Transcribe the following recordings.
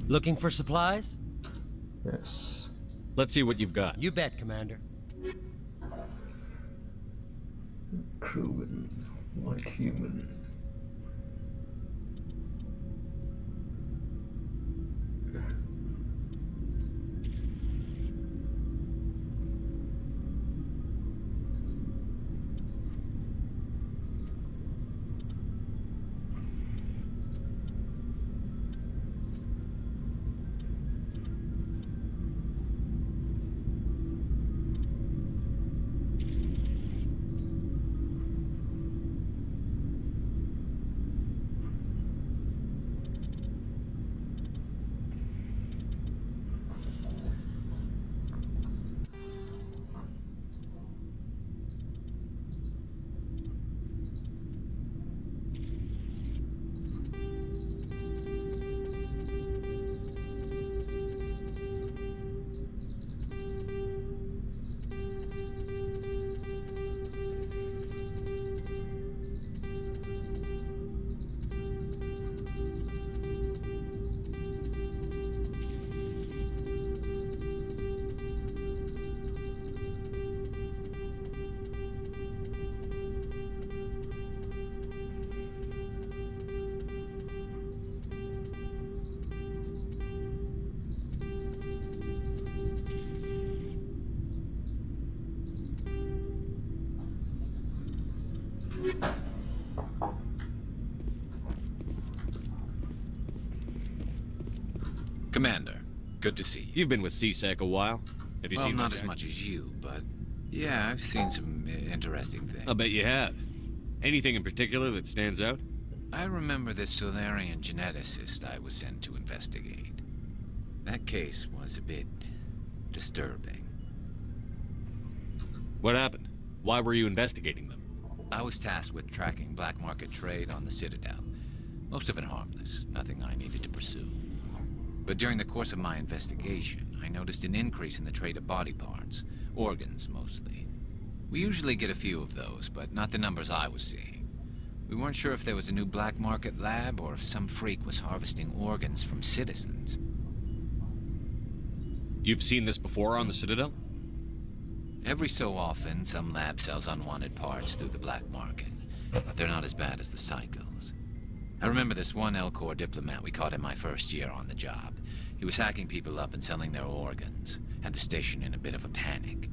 Looking for supplies? Yes. Let's see what you've got. You bet, Commander. Krogan, white human. Commander, good to see you. You've been with CSEC a while. Have you Well, seen not much as action? much as you, but yeah, I've seen some interesting things. I'll bet you have. Anything in particular that stands out? I remember this Solarian geneticist I was sent to investigate. That case was a bit disturbing. What happened? Why were you investigating them? I was tasked with tracking black market trade on the Citadel. Most of it harmless, nothing I needed to pursue. But during the course of my investigation, I noticed an increase in the trade of body parts, organs mostly. We usually get a few of those, but not the numbers I was seeing. We weren't sure if there was a new black market lab or if some freak was harvesting organs from citizens. You've seen this before on the Citadel? Every so often, some lab sells unwanted parts through the black market, but they're not as bad as the psychos. I remember this one L-Corps diplomat we caught in my first year on the job. He was hacking people up and selling their organs, had the station in a bit of a panic.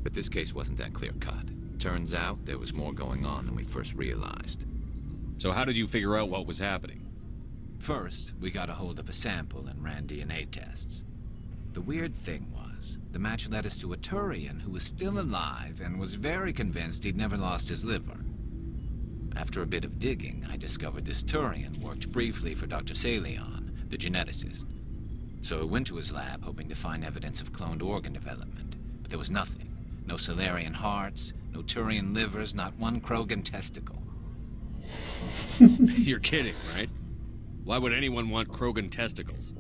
But this case wasn't that clear-cut. Turns out there was more going on than we first realized. So how did you figure out what was happening? First, we got a hold of a sample and ran DNA tests. The weird thing was, the match led us to a Turian who was still alive and was very convinced he'd never lost his liver. After a bit of digging, I discovered this Turian worked briefly for Dr. Salion, the geneticist. So I went to his lab hoping to find evidence of cloned organ development, but there was nothing. No Solarian hearts, no Turian livers, not one Krogan testicle. You're kidding, right? Why would anyone want Krogan testicles?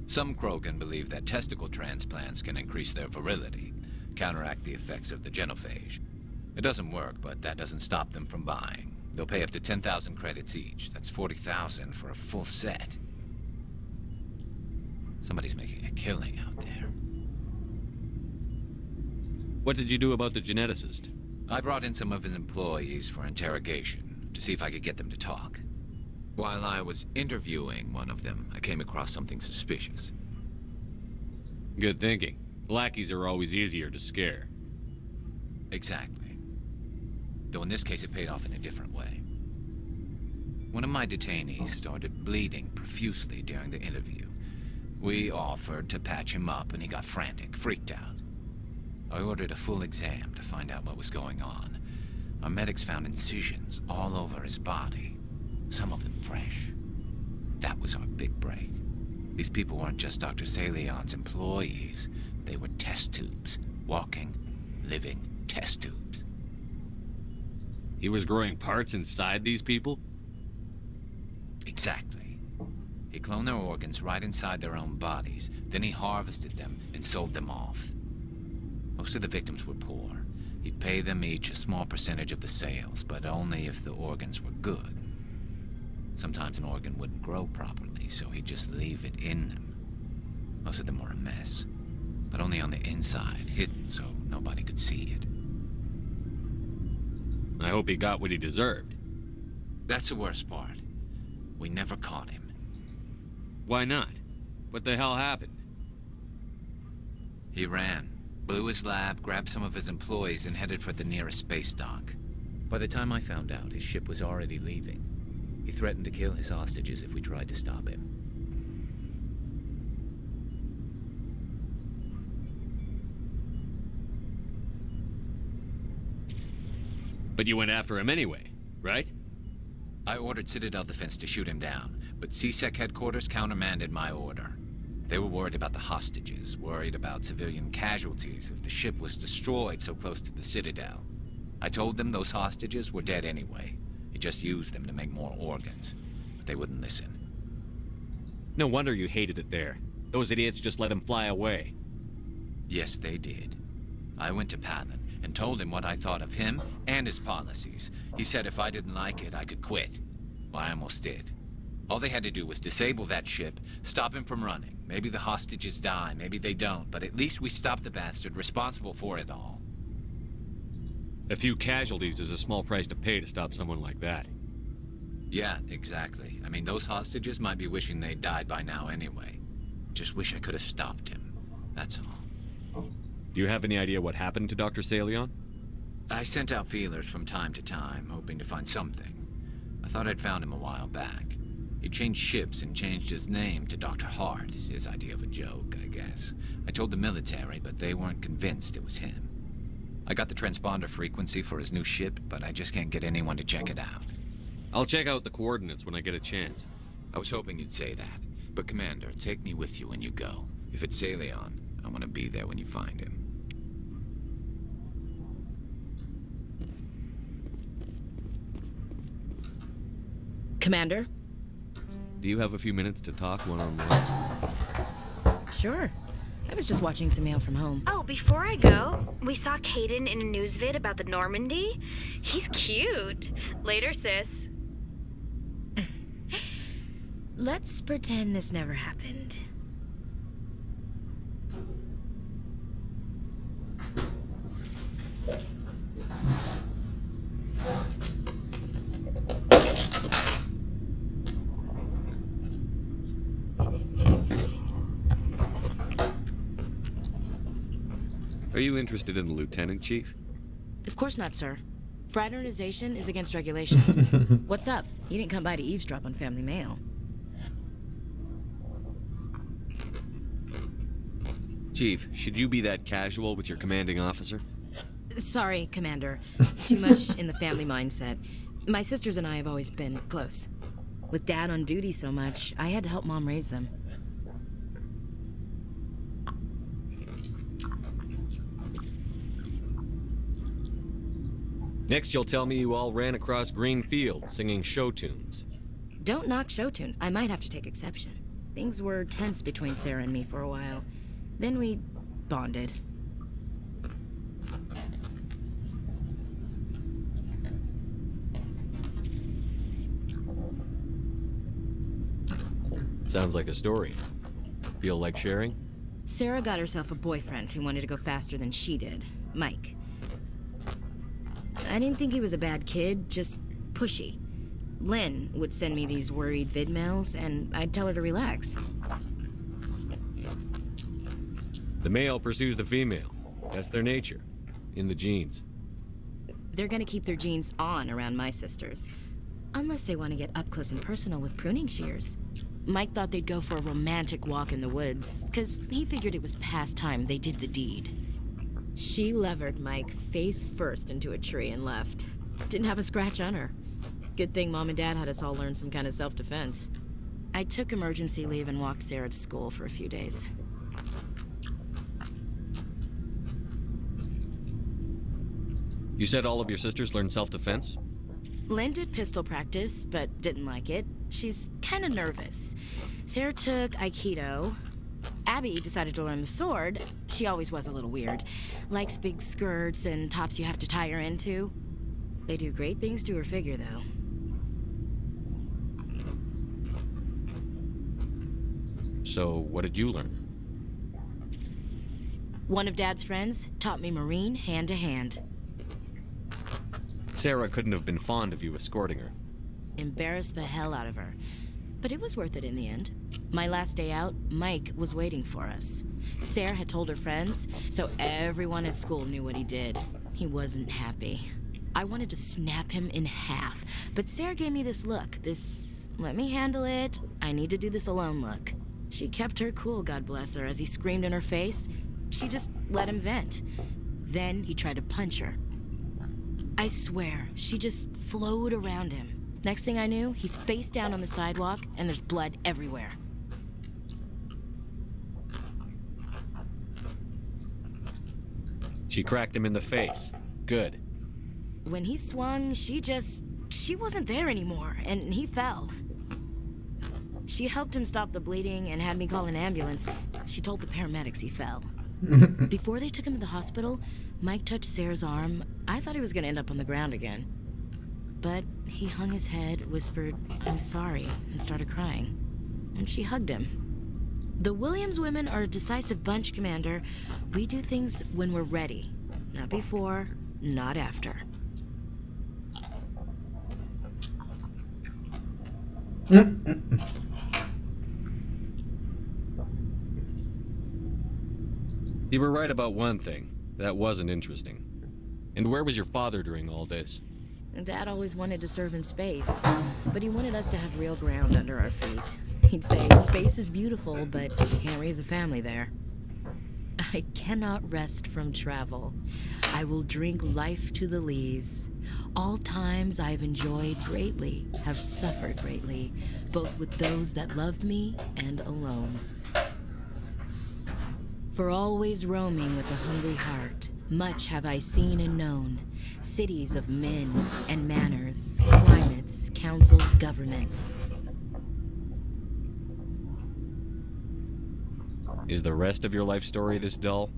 Some Krogan believe that testicle transplants can increase their virility, counteract the effects of the genophage. It doesn't work, but that doesn't stop them from buying. They'll pay up to 10,000 credits each. That's 40,000 for a full set. Somebody's making a killing out there. What did you do about the geneticist? I brought in some of his employees for interrogation, to see if I could get them to talk. While I was interviewing one of them, I came across something suspicious. Good thinking. Lackeys are always easier to scare. Exactly. Though in this case it paid off in a different way. One of my detainees started bleeding profusely during the interview. We offered to patch him up and he got frantic, freaked out. I ordered a full exam to find out what was going on. Our medics found incisions all over his body. Some of them fresh. That was our big break. These people weren't just Dr. Salion's employees. They were test tubes. Walking, living test tubes. He was growing parts inside these people? Exactly. He cloned their organs right inside their own bodies. Then he harvested them and sold them off. Most of the victims were poor. He'd pay them each a small percentage of the sales, but only if the organs were good. Sometimes an organ wouldn't grow properly, so he'd just leave it in them. Most of them were a mess, but only on the inside, hidden so nobody could see it. I hope he got what he deserved. That's the worst part. We never caught him. Why not? What the hell happened? He ran, blew his lab, grabbed some of his employees, and headed for the nearest space dock. By the time I found out, his ship was already leaving. He threatened to kill his hostages if we tried to stop him. But you went after him anyway, right? I ordered Citadel Defense to shoot him down, but CSEC headquarters countermanded my order. They were worried about the hostages, worried about civilian casualties if the ship was destroyed so close to the Citadel. I told them those hostages were dead anyway. He just used them to make more organs, but they wouldn't listen. No wonder you hated it there. Those idiots just let him fly away. Yes, they did. I went to Palin and told him what I thought of him and his policies. He said if I didn't like it, I could quit. Well, I almost did. All they had to do was disable that ship, stop him from running. Maybe the hostages die, maybe they don't, but at least we stopped the bastard responsible for it all. A few casualties is a small price to pay to stop someone like that. Yeah, exactly. I mean, those hostages might be wishing they'd died by now anyway. Just wish I could have stopped him. That's all. Do you have any idea what happened to Dr. Salion? I sent out feelers from time to time, hoping to find something. I thought I'd found him a while back. He changed ships and changed his name to Dr. Hart, his idea of a joke, I guess. I told the military, but they weren't convinced it was him. I got the transponder frequency for his new ship, but I just can't get anyone to check it out. I'll check out the coordinates when I get a chance. I was hoping you'd say that. But Commander, take me with you when you go. If it's Salion, I want to be there when you find him. Commander? Do you have a few minutes to talk one-on-one? Sure. I was just watching some mail from home. Oh, before I go, we saw Caden in a news vid about the Normandy. He's cute. Later, sis. Let's pretend this never happened. Are you interested in the Lieutenant, Chief? Of course not, sir. Fraternization is against regulations. What's up? You didn't come by to eavesdrop on family mail. Chief, should you be that casual with your commanding officer? Sorry, Commander. Too much in the family mindset. My sisters and I have always been close. With Dad on duty so much, I had to help Mom raise them. Next, you'll tell me you all ran across green fields singing show tunes. Don't knock show tunes. I might have to take exception. Things were tense between Sarah and me for a while. Then we bonded. Sounds like a story. Feel like sharing? Sarah got herself a boyfriend who wanted to go faster than she did, Mike. I didn't think he was a bad kid, just pushy. Lynn would send me these worried vid mails, and I'd tell her to relax. The male pursues the female. That's their nature. In the genes. They're gonna keep their genes on around my sisters. Unless they want to get up close and personal with pruning shears. Mike thought they'd go for a romantic walk in the woods, because he figured it was past time they did the deed. She levered Mike face first into a tree and left. Didn't have a scratch on her. Good thing Mom and Dad had us all learn some kind of self-defense. I took emergency leave and walked Sarah to school for a few days. You said all of your sisters learned self-defense? Lynn did pistol practice, but didn't like it. She's kind of nervous. Sarah took Aikido. Abby decided to learn the sword. She always was a little weird. Likes big skirts and tops you have to tie her into. They do great things to her figure, though. So, what did you learn? One of Dad's friends taught me Marine hand to hand. Sarah couldn't have been fond of you escorting her. Embarrassed the hell out of her. But it was worth it in the end. My last day out, Mike was waiting for us. Sarah had told her friends, so everyone at school knew what he did. He wasn't happy. I wanted to snap him in half, but Sarah gave me this look, this let me handle it, I need to do this alone look. She kept her cool, God bless her, as he screamed in her face. She just let him vent. Then he tried to punch her. I swear, she just flowed around him. Next thing I knew, he's face down on the sidewalk, and there's blood everywhere. She cracked him in the face. Good. When he swung, she wasn't there anymore, and he fell. She helped him stop the bleeding and had me call an ambulance. She told the paramedics he fell. Before they took him to the hospital, Mike touched Sarah's arm. I thought he was gonna end up on the ground again. But he hung his head, whispered, "I'm sorry," and started crying. And she hugged him. The Williams women are a decisive bunch, Commander. We do things when we're ready. Not before, not after. You were right about one thing. That wasn't interesting. And where was your father during all this? Dad always wanted to serve in space, but he wanted us to have real ground under our feet. He'd say, space is beautiful, but you can't raise a family there. I cannot rest from travel. I will drink life to the lees. All times I've enjoyed greatly, have suffered greatly, both with those that loved me and alone. For always roaming with a hungry heart, much have I seen and known, cities of men and manners, climates, councils, governments. Is the rest of your life story this dull?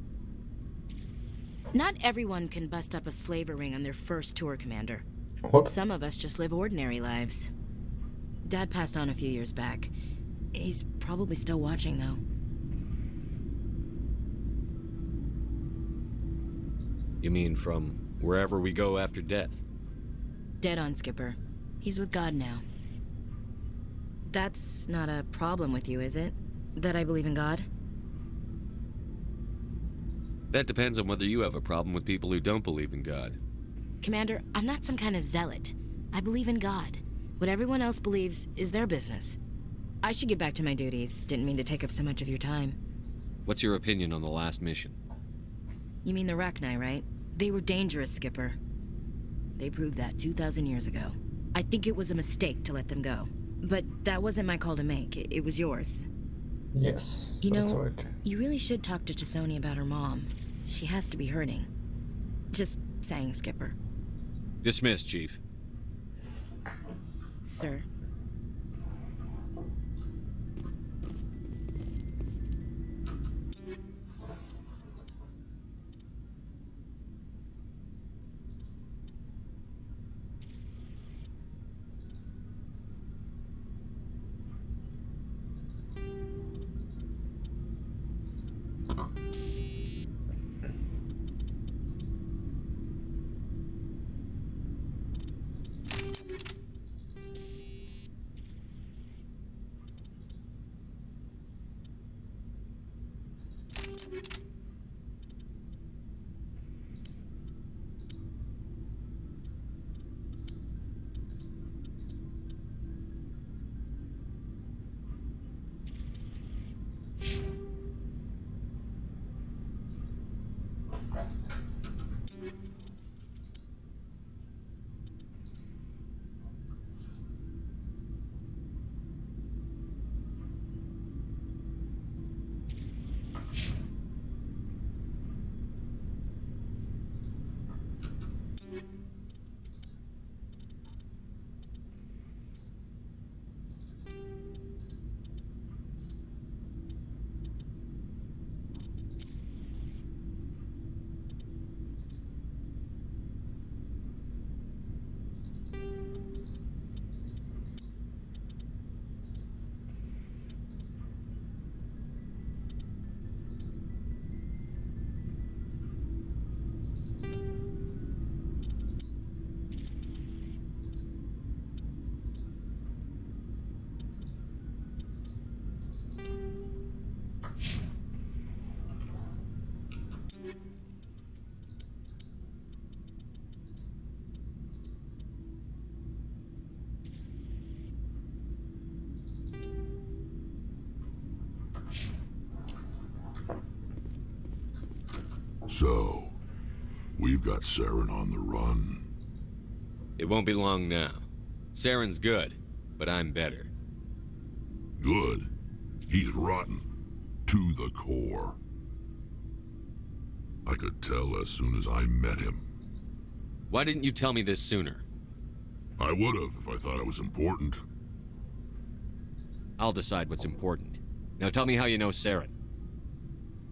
Not everyone can bust up a slaver ring on their first tour, Commander. What? Some of us just live ordinary lives. Dad passed on a few years back. He's probably still watching, though. You mean from wherever we go after death? Dead on, Skipper. He's with God now. That's not a problem with you, is it? That I believe in God? That depends on whether you have a problem with people who don't believe in God. Commander, I'm not some kind of zealot. I believe in God. What everyone else believes is their business. I should get back to my duties. Didn't mean to take up so much of your time. What's your opinion on the last mission? You mean the Rachni, right? They were dangerous, Skipper. They proved that 2,000 years ago. I think it was a mistake to let them go. But that wasn't my call to make. It was yours. Yes, You that's know, right. you really should talk to Tassoni about her mom. She has to be hurting. Just saying, Skipper. Dismissed, Chief. Sir. So, we've got Saren on the run. It won't be long now. Saren's good, but I'm better. Good? He's rotten. To the core. I could tell as soon as I met him. Why didn't you tell me this sooner? I would've if I thought it was important. I'll decide what's important. Now tell me how you know Saren.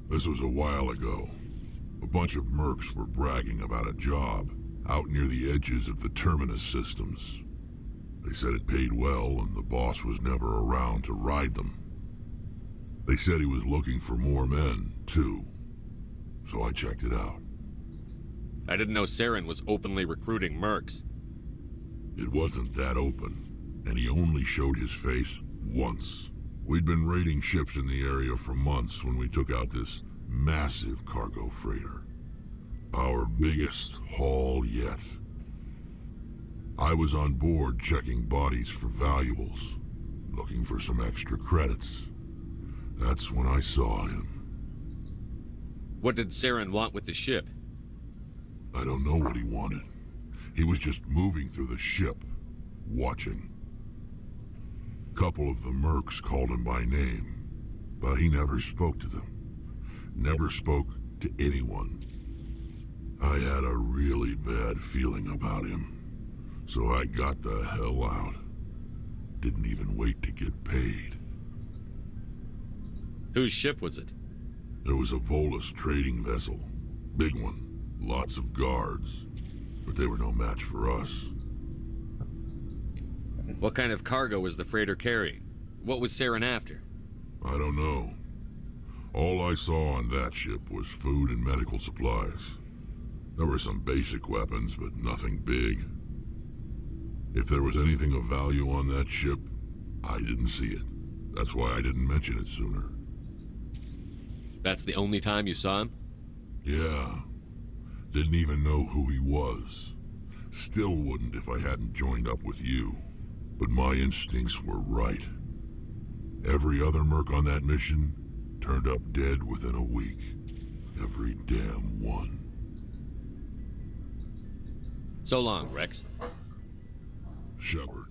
This was a while ago. A bunch of mercs were bragging about a job out near the edges of the Terminus systems. They said it paid well and the boss was never around to ride them. They said he was looking for more men, too. So I checked it out. I didn't know Saren was openly recruiting mercs. It wasn't that open, and he only showed his face once. We'd been raiding ships in the area for months when we took out this massive cargo freighter. Our biggest haul yet. I was on board checking bodies for valuables, looking for some extra credits. That's when I saw him. What did Saren want with the ship? I don't know what he wanted. He was just moving through the ship, watching. Couple of the mercs called him by name, but he never spoke to them. Never spoke to anyone. I had a really bad feeling about him, so I got the hell out. Didn't even wait to get paid. Whose ship was it? There was a Volus trading vessel. Big one. Lots of guards. But they were no match for us. What kind of cargo was the freighter carrying? What was Saren after? I don't know. All I saw on that ship was food and medical supplies. There were some basic weapons, but nothing big. If there was anything of value on that ship, I didn't see it. That's why I didn't mention it sooner. That's the only time you saw him? Yeah. Didn't even know who he was. Still wouldn't if I hadn't joined up with you. But my instincts were right. Every other merc on that mission turned up dead within a week. Every damn one. So long, Rex. Shepard.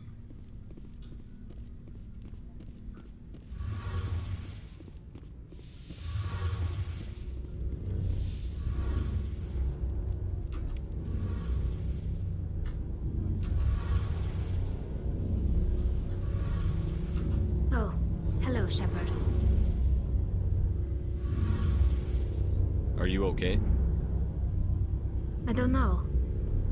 Oh, hello, Shepard. Are you okay? I don't know.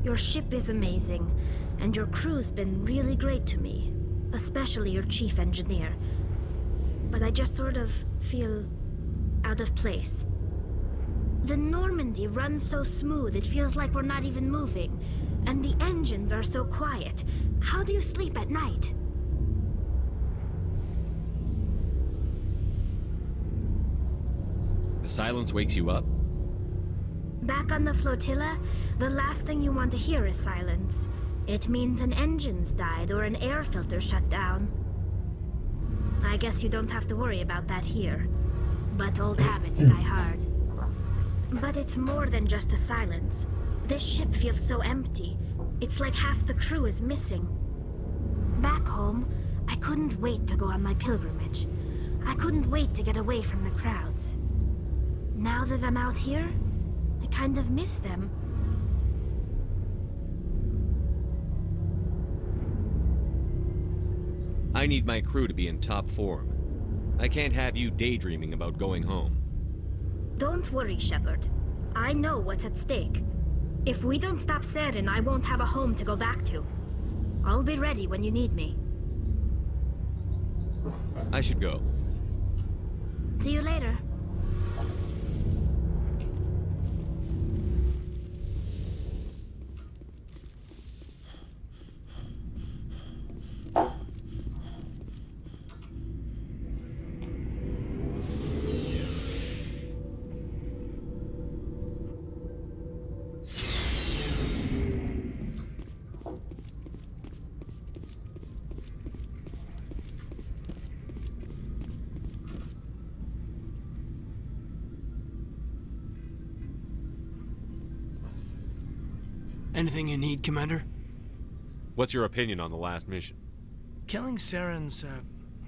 Your ship is amazing, and your crew's been really great to me. Especially your chief engineer. But I just sort of feel out of place. The Normandy runs so smooth it feels like we're not even moving. And the engines are so quiet. How do you sleep at night? The silence wakes you up? Back on the flotilla, the last thing you want to hear is silence. It means an engine's died or an air filter shut down. I guess you don't have to worry about that here. But old habits die hard. But it's more than just the silence. This ship feels so empty. It's like half the crew is missing. Back home, I couldn't wait to go on my pilgrimage. I couldn't wait to get away from the crowds. Now that I'm out here, I kind of miss them. I need my crew to be in top form. I can't have you daydreaming about going home. Don't worry, Shepard. I know what's at stake. If we don't stop Saren, I won't have a home to go back to. I'll be ready when you need me. I should go. See you later. Anything you need, Commander? What's your opinion on the last mission? Killing Saren's,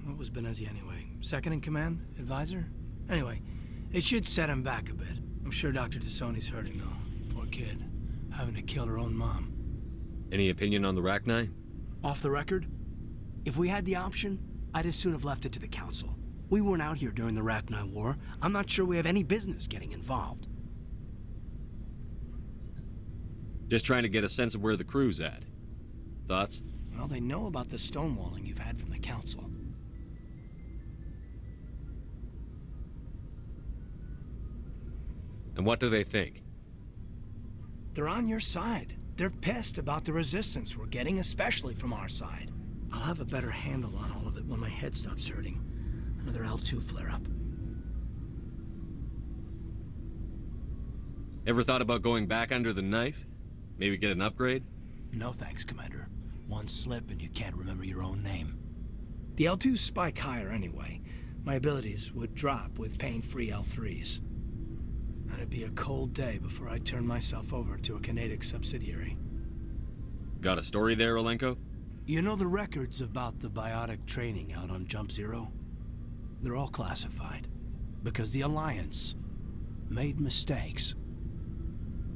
what was Benezia anyway? Second in command? Advisor? Anyway, it should set him back a bit. I'm sure Dr. Tassoni's hurting, though. Poor kid. Having to kill her own mom. Any opinion on the Rachni? Off the record? If we had the option, I'd as soon have left it to the Council. We weren't out here during the Rachni War. I'm not sure we have any business getting involved. Just trying to get a sense of where the crew's at. Thoughts? Well, they know about the stonewalling you've had from the Council. And what do they think? They're on your side. They're pissed about the resistance we're getting, especially from our side. I'll have a better handle on all of it when my head stops hurting. Another L2 flare-up. Ever thought about going back under the knife? Maybe get an upgrade? No thanks, Commander. One slip and you can't remember your own name. The L2s spike higher anyway. My abilities would drop with pain-free L3s. And it'd be a cold day before I turn myself over to a Canadic subsidiary. Got a story there, Olenko? You know the records about the biotic training out on Jump Zero? They're all classified. Because the Alliance made mistakes.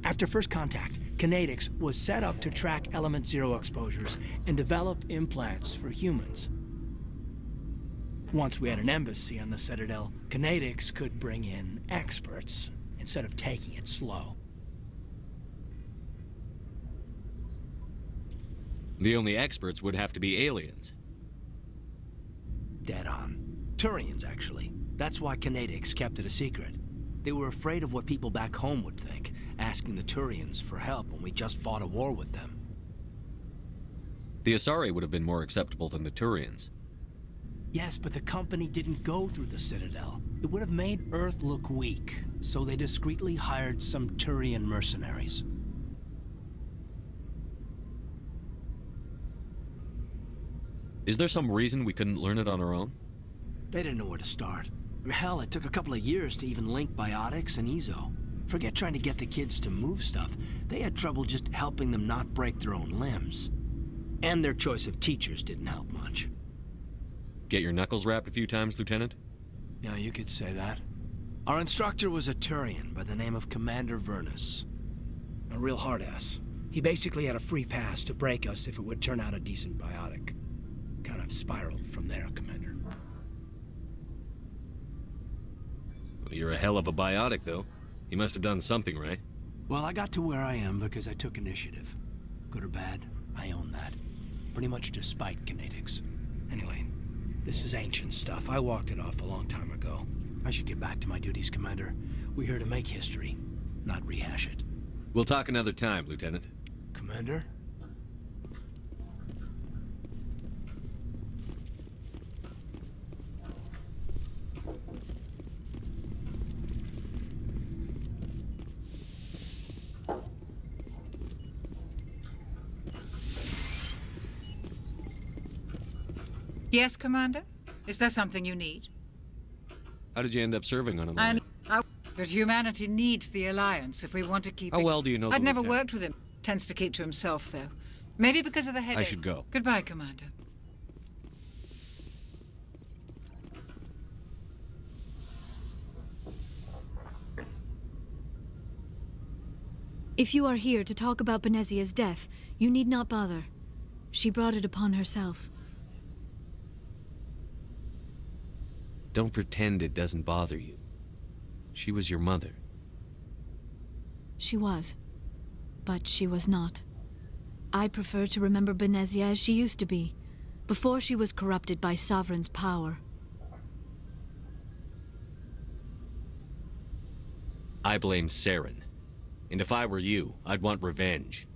After first contact, Kinetics was set up to track Element Zero exposures and develop implants for humans. Once we had an embassy on the Citadel, Kinetics could bring in experts instead of taking it slow. The only experts would have to be aliens. Dead on. Turians, actually. That's why Kinetics kept it a secret. They were afraid of what people back home would think, asking the Turians for help when we just fought a war with them. The Asari would have been more acceptable than the Turians. Yes, but the company didn't go through the Citadel. It would have made Earth look weak, so they discreetly hired some Turian mercenaries. Is there some reason we couldn't learn it on our own? They didn't know where to start. Hell, it took a couple of years to even link biotics and Ezo. Forget trying to get the kids to move stuff. They had trouble just helping them not break their own limbs. And their choice of teachers didn't help much. Get your knuckles rapped a few times, Lieutenant? Yeah, you could say that. Our instructor was a Turian by the name of Commander Vernus. A real hard-ass. He basically had a free pass to break us if it would turn out a decent biotic. Kind of spiraled from there, Commander. Well, you're a hell of a biotic, though. He must have done something right. Well, I got to where I am because I took initiative. Good or bad, I own that. Pretty much despite Kinetics. Anyway, this is ancient stuff. I walked it off a long time ago. I should get back to my duties, Commander. We're here to make history, not rehash it. We'll talk another time, Lieutenant. Commander? Yes, Commander? Is there something you need? How did you end up serving on an But humanity needs the Alliance if we want to keep... How well do you know the I'd never lieutenant? worked with him. Tends to keep to himself, though. Maybe because of the headache. I should go. Goodbye, Commander. If you are here to talk about Benezia's death, you need not bother. She brought it upon herself. Don't pretend it doesn't bother you. She was your mother. She was. But she was not. I prefer to remember Benezia as she used to be, before she was corrupted by Sovereign's power. I blame Saren. And if I were you, I'd want revenge.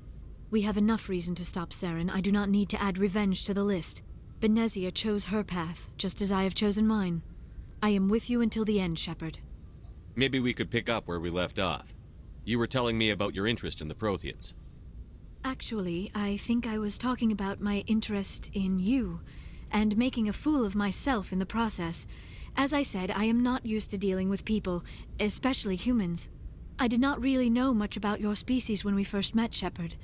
We have enough reason to stop Saren. I do not need to add revenge to the list. Benezia chose her path, just as I have chosen mine. I am with you until the end, Shepard. Maybe we could pick up where we left off. You were telling me about your interest in the Protheans. Actually, I think I was talking about my interest in you, and making a fool of myself in the process. As I said, I am not used to dealing with people, especially humans. I did not really know much about your species when we first met, Shepard.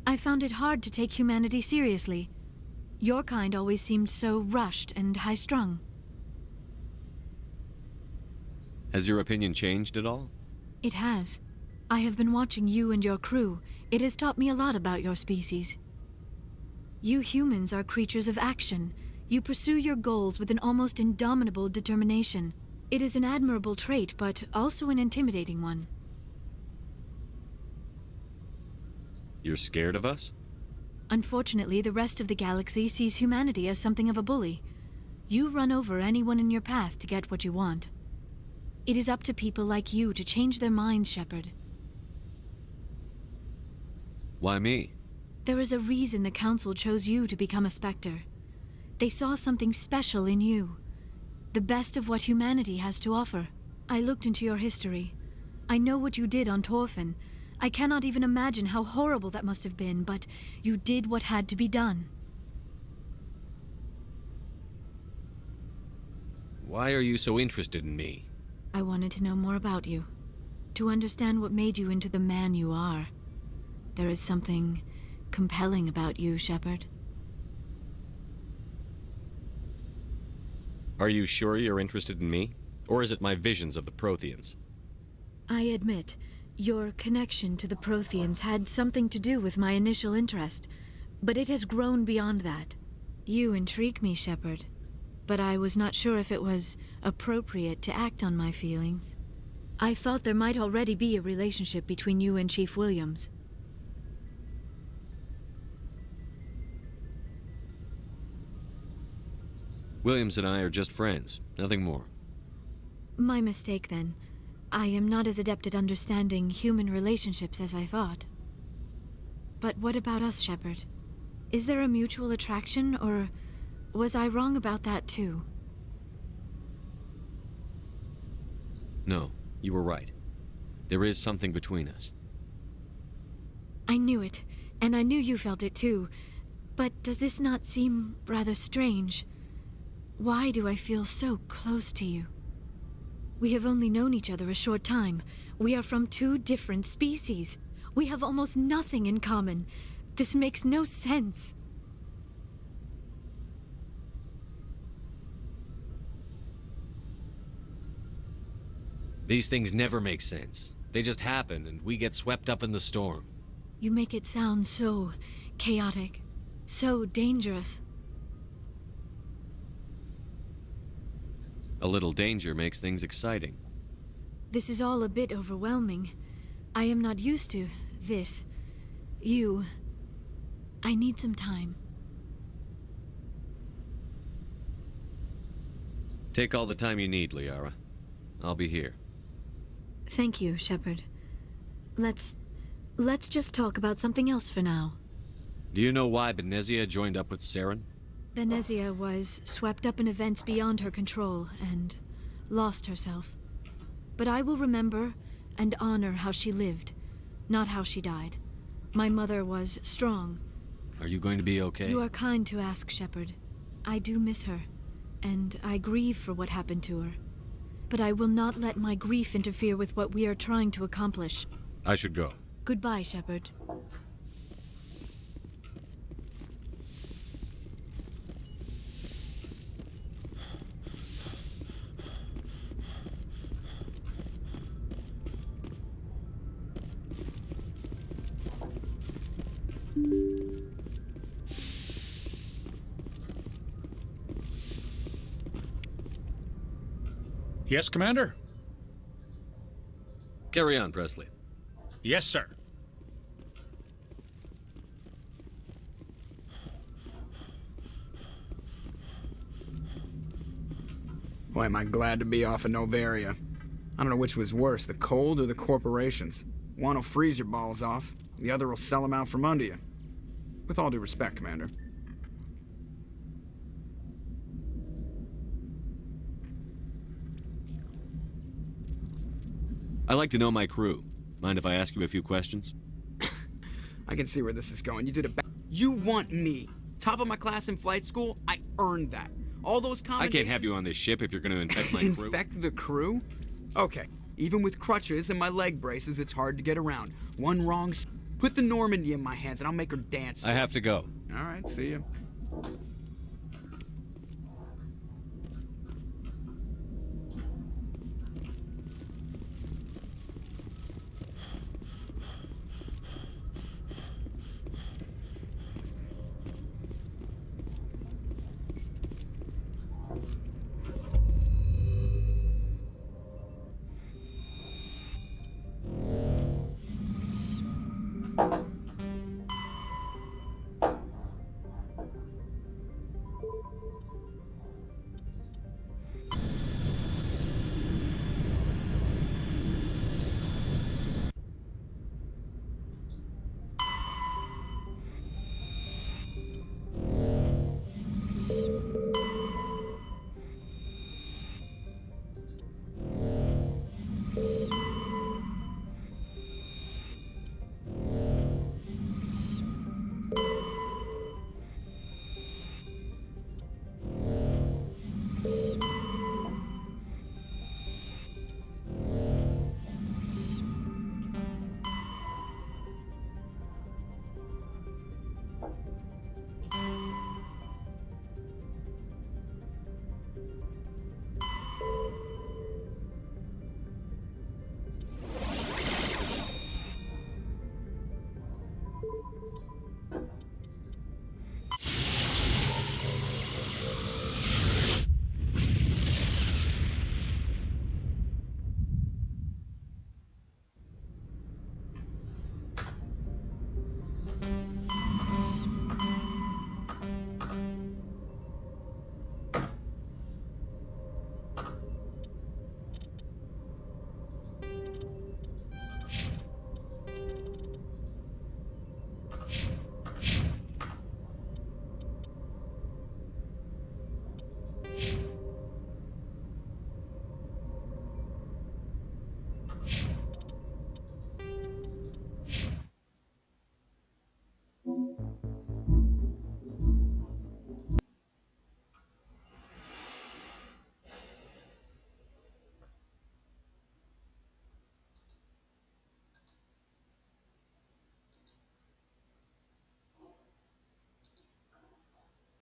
I found it hard to take humanity seriously. Your kind always seemed so rushed and high-strung. Has your opinion changed at all? It has. I have been watching you and your crew. It has taught me a lot about your species. You humans are creatures of action. You pursue your goals with an almost indomitable determination. It is an admirable trait, but also an intimidating one. You're scared of us? Unfortunately, the rest of the galaxy sees humanity as something of a bully. You run over anyone in your path to get what you want. It is up to people like you to change their minds, Shepard. Why me? There is a reason the Council chose you to become a Spectre. They saw something special in you. The best of what humanity has to offer. I looked into your history. I know what you did on Torfin. I cannot even imagine how horrible that must have been, but you did what had to be done. Why are you so interested in me? I wanted to know more about you. To understand what made you into the man you are. There is something compelling about you, Shepard. Are you sure you're interested in me? Or is it my visions of the Protheans? I admit, your connection to the Protheans had something to do with my initial interest, but it has grown beyond that. You intrigue me, Shepard, but I was not sure if it was appropriate to act on my feelings. I thought there might already be a relationship between you and Chief Williams. Williams and I are just friends, nothing more. My mistake, then. I am not as adept at understanding human relationships as I thought. But what about us, Shepard? Is there a mutual attraction, or was I wrong about that too? No, you were right. There is something between us. I knew it, and I knew you felt it too. But does this not seem rather strange? Why do I feel so close to you? We have only known each other a short time. We are from two different species. We have almost nothing in common. This makes no sense. These things never make sense. They just happen, and we get swept up in the storm. You make it sound so chaotic, so dangerous. A little danger makes things exciting. This is all a bit overwhelming. I am not used to this. You. I need some time. Take all the time you need, Liara. I'll be here. Thank you, Shepard. Let's just talk about something else for now. Do you know why Benezia joined up with Saren? Benezia was swept up in events beyond her control and lost herself. But I will remember and honor how she lived, not how she died. My mother was strong. Are you going to be okay? You are kind to ask, Shepard. I do miss her, and I grieve for what happened to her. But I will not let my grief interfere with what we are trying to accomplish. I should go. Goodbye, Shepard. Yes, Commander? Carry on, Presley. Yes, sir. Boy, am I glad to be off of Novaria. I don't know which was worse, the cold or the corporations. One will freeze your balls off, the other will sell them out from under you. With all due respect, Commander. I like to know my crew. Mind if I ask you a few questions? I can see where this is going. You did a You want me? Top of my class in flight school? I earned that. All those I commendations... can't have you on this ship if you're going to infect my crew. Infect the crew? Okay. Even with crutches and my leg braces, it's hard to get around. One wrong... Put the Normandy in my hands and I'll make her dance. I have to go. All right, see you.